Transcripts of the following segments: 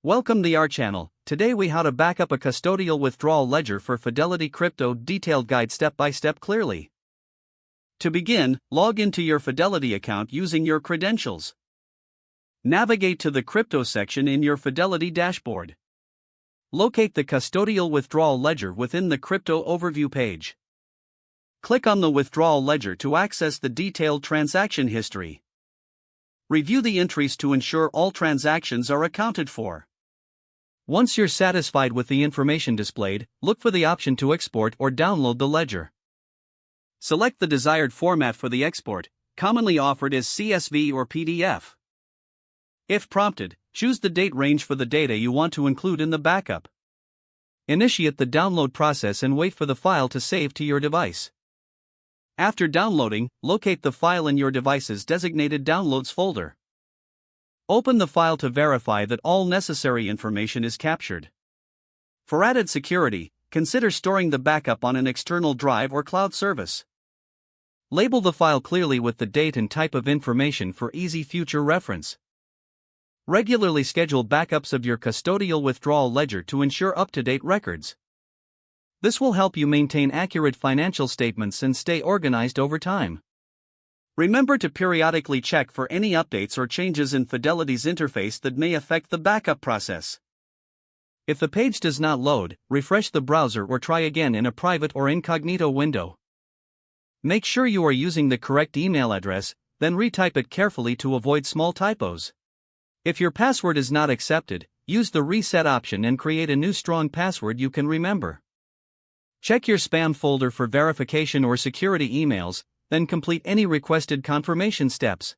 Welcome to our channel. Today we how to back up a custodial withdrawal ledger for Fidelity Crypto. Detailed guide step by step clearly. To begin, log into your Fidelity account using your credentials. Navigate to the crypto section in your Fidelity dashboard. Locate the custodial withdrawal ledger within the crypto overview page. Click on the withdrawal ledger to access the detailed transaction history. Review the entries to ensure all transactions are accounted for. Once you're satisfied with the information displayed, look for the option to export or download the ledger. Select the desired format for the export, commonly offered as CSV or PDF. If prompted, choose the date range for the data you want to include in the backup. Initiate the download process and wait for the file to save to your device. After downloading, locate the file in your device's designated Downloads folder. Open the file to verify that all necessary information is captured. For added security, consider storing the backup on an external drive or cloud service. Label the file clearly with the date and type of information for easy future reference. Regularly schedule backups of your custodial withdrawal ledger to ensure up-to-date records. This will help you maintain accurate financial statements and stay organized over time. Remember to periodically check for any updates or changes in Fidelity's interface that may affect the backup process. If the page does not load, refresh the browser or try again in a private or incognito window. Make sure you are using the correct email address, then retype it carefully to avoid small typos. If your password is not accepted, use the reset option and create a new strong password you can remember. Check your spam folder for verification or security emails, then complete any requested confirmation steps.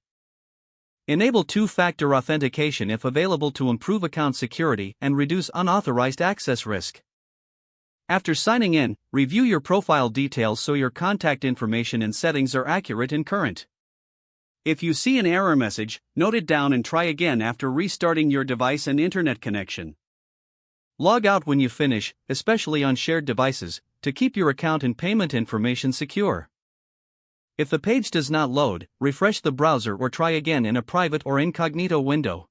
Enable two-factor authentication if available to improve account security and reduce unauthorized access risk. After signing in, review your profile details so your contact information and settings are accurate and current. If you see an error message, note it down and try again after restarting your device and internet connection. Log out when you finish, especially on shared devices, to keep your account and payment information secure. If the page does not load, refresh the browser or try again in a private or incognito window.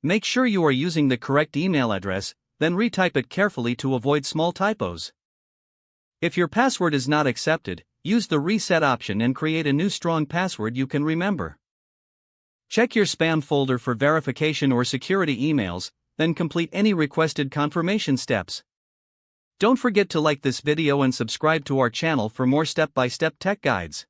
Make sure you are using the correct email address, then retype it carefully to avoid small typos. If your password is not accepted, use the reset option and create a new strong password you can remember. Check your spam folder for verification or security emails, then complete any requested confirmation steps. Don't forget to like this video and subscribe to our channel for more step-by-step tech guides.